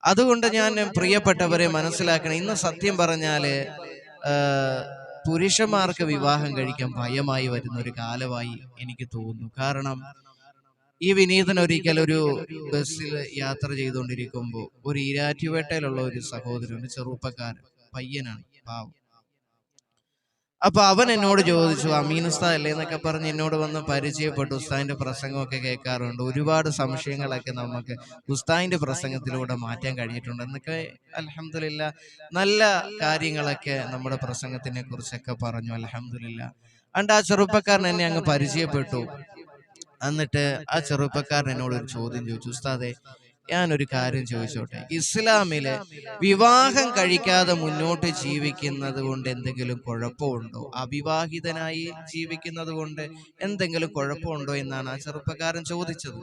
അതുകൊണ്ട് ഞാൻ പ്രിയപ്പെട്ടവരെ മനസ്സിലാക്കണം, ഇന്ന് സത്യം പറഞ്ഞാല് പുരുഷന്മാർക്ക് വിവാഹം കഴിക്കാൻ ഭയമായി വരുന്ന ഒരു കാലമായി എനിക്ക് തോന്നുന്നു. കാരണം ഈ വിനീതൻ ഒരിക്കൽ ഒരു ബസ്സിൽ യാത്ര ചെയ്തുകൊണ്ടിരിക്കുമ്പോൾ ഒരു ഈരാറ്റുപേട്ടയിലുള്ള ഒരു സഹോദരൻ, ഒരു ചെറുപ്പക്കാരൻ പയ്യനാണ്, പാവം. അപ്പൊ അവൻ എന്നോട് ചോദിച്ചു, അമീൻ ഉസ്താദ് അല്ലേ എന്നൊക്കെ പറഞ്ഞ് എന്നോട് വന്ന് പരിചയപ്പെട്ടു. ഉസ്താദിന്റെ പ്രസംഗമൊക്കെ കേൾക്കാറുണ്ട്, ഒരുപാട് സംശയങ്ങളൊക്കെ നമുക്ക് ഉസ്താദിന്റെ പ്രസംഗത്തിലൂടെ മാറ്റാൻ കഴിഞ്ഞിട്ടുണ്ട് എന്നൊക്കെ അൽഹംദുലില്ലാ നല്ല കാര്യങ്ങളൊക്കെ നമ്മുടെ പ്രസംഗത്തിനെ കുറിച്ചൊക്കെ പറഞ്ഞു. അൽഹംദുലില്ലാ. അണ്ട് ആ ചെറുപ്പക്കാരൻ എന്നെ അങ്ങ് പരിചയപ്പെട്ടു. എന്നിട്ട് ആ ചെറുപ്പക്കാരൻ എന്നോട് ഒരു ചോദ്യം ചോദിച്ചു, ഉസ്താദെ ഞാനൊരു കാര്യം ചോദിച്ചോട്ടെ, ഇസ്ലാമില് വിവാഹം കഴിക്കാതെ മുന്നോട്ട് ജീവിക്കുന്നത് കൊണ്ട് എന്തെങ്കിലും കുഴപ്പമുണ്ടോ? അവിവാഹിതനായി ജീവിക്കുന്നത് കൊണ്ട് എന്തെങ്കിലും കുഴപ്പമുണ്ടോ എന്നാണ് ആ ചെറുപ്പക്കാരൻ ചോദിച്ചത്.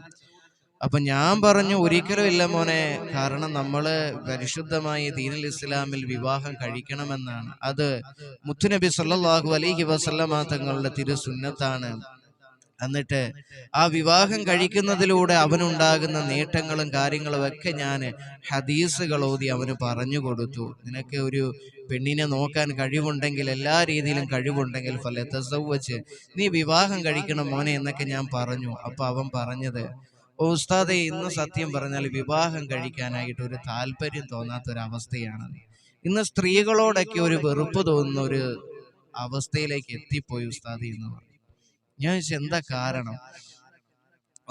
അപ്പൊ ഞാൻ പറഞ്ഞു, ഒരിക്കലും ഇല്ല മോനെ. കാരണം നമ്മള് പരിശുദ്ധമായ ദീനുൽ ഇസ്ലാമിൽ വിവാഹം കഴിക്കണമെന്നാണ്. അത് മുത്തുനബി സല്ലല്ലാഹു അലൈഹി വസല്ലമ തങ്ങളുടെ തിരുസുന്നത്താണ്. എന്നിട്ട് ആ വിവാഹം കഴിക്കുന്നതിലൂടെ അവനുണ്ടാകുന്ന നേട്ടങ്ങളും കാര്യങ്ങളും ഒക്കെ ഞാൻ ഹദീസുകൾ ഓതി അവന് പറഞ്ഞു കൊടുത്തു. നിനക്ക് ഒരു പെണ്ണിനെ നോക്കാൻ കഴിവുണ്ടെങ്കിൽ, എല്ലാ രീതിയിലും കഴിവുണ്ടെങ്കിൽ ഫലതസവ്വജ്, നീ വിവാഹം കഴിക്കണം മോനെ എന്നൊക്കെ ഞാൻ പറഞ്ഞു. അപ്പൊ അവൻ പറഞ്ഞത്, ഓ ഉസ്താദെ, ഇന്ന് സത്യം പറഞ്ഞാൽ വിവാഹം കഴിക്കാനായിട്ട് ഒരു താല്പര്യം തോന്നാത്തൊരവസ്ഥയാണ്. ഇന്ന് സ്ത്രീകളോടൊക്കെ ഒരു വെറുപ്പ് തോന്നുന്ന ഒരു അവസ്ഥയിലേക്ക് എത്തിപ്പോയി ഉസ്താദി എന്ന് പറഞ്ഞു. ഞാൻ ചോദിച്ചു, എന്താ കാരണം?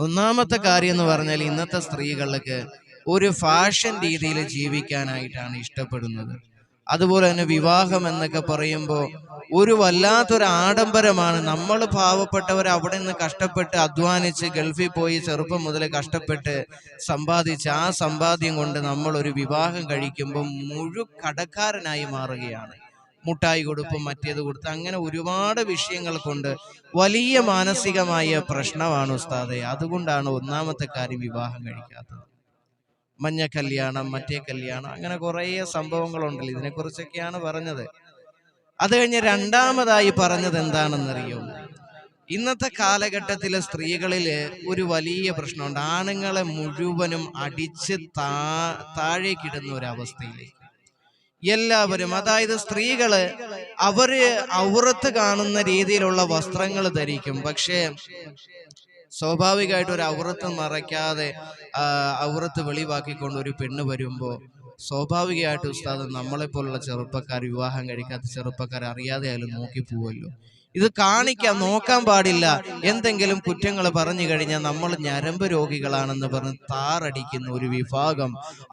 ഒന്നാമത്തെ കാര്യം എന്ന് പറഞ്ഞാൽ ഇന്നത്തെ സ്ത്രീകൾക്ക് ഒരു ഫാഷൻ രീതിയിൽ ജീവിക്കാനായിട്ടാണ് ഇഷ്ടപ്പെടുന്നത്. അതുപോലെ തന്നെ വിവാഹം എന്നൊക്കെ പറയുമ്പോൾ ഒരു വല്ലാത്തൊരു ആഡംബരമാണ്. നമ്മൾ പാവപ്പെട്ടവർ അവിടെ നിന്ന് കഷ്ടപ്പെട്ട് അധ്വാനിച്ച് ഗൾഫിൽ പോയി ചെറുപ്പം മുതൽ കഷ്ടപ്പെട്ട് സമ്പാദിച്ച് ആ സമ്പാദ്യം കൊണ്ട് നമ്മൾ ഒരു വിവാഹം കഴിക്കുമ്പോൾ കടക്കാരനായി മാറുകയാണ്. മുട്ടായി കൊടുപ്പും മറ്റേത് കൊടുത്ത് അങ്ങനെ ഒരുപാട് വിഷയങ്ങൾ കൊണ്ട് വലിയ മാനസികമായ പ്രശ്നമാണ് ഉസ്താദെ. അതുകൊണ്ടാണ് ഒന്നാമത്തെ കാര്യം വിവാഹം കഴിക്കാത്തത്. മഞ്ഞ കല്യാണം, മറ്റേ കല്യാണം, അങ്ങനെ കുറേ സംഭവങ്ങളുണ്ടല്ലോ, ഇതിനെക്കുറിച്ചൊക്കെയാണ് പറഞ്ഞത്. അത് കഴിഞ്ഞ് രണ്ടാമതായി പറഞ്ഞത് എന്താണെന്നറിയോ? ഇന്നത്തെ കാലഘട്ടത്തിലെ സ്ത്രീകളില് ഒരു വലിയ പ്രശ്നമുണ്ട്. ആണുങ്ങളെ മുഴുവനും അടിച്ച് താഴേക്കിടുന്ന ഒരു അവസ്ഥയിലേക്ക് എല്ലാവരും, അതായത് സ്ത്രീകള് അവര് ഔറത്ത് കാണുന്ന രീതിയിലുള്ള വസ്ത്രങ്ങൾ ധരിക്കും. പക്ഷേ സ്വാഭാവികമായിട്ട് ഒരു ഔറത്ത് മറയ്ക്കാതെ ഔറത്ത് വെളിവാക്കിക്കൊണ്ട് ഒരു പെണ്ണ് വരുമ്പോ സ്വാഭാവികമായിട്ട് ഉസ്താദ് നമ്മളെപ്പോലുള്ള ചെറുപ്പക്കാർ, വിവാഹം കഴിക്കാത്ത ചെറുപ്പക്കാർ അറിയാതെ ആയാലും നോക്കി പോവല്ലോ. ഇത് നോക്കാൻ പാടില്ല. എന്തെങ്കിലും കുറ്റങ്ങൾ പറഞ്ഞു കഴിഞ്ഞാൽ നമ്മൾ ഞരമ്പ് രോഗികളാണെന്ന് പറഞ്ഞ് താറടിക്കുന്ന ഒരു വിഭാഗം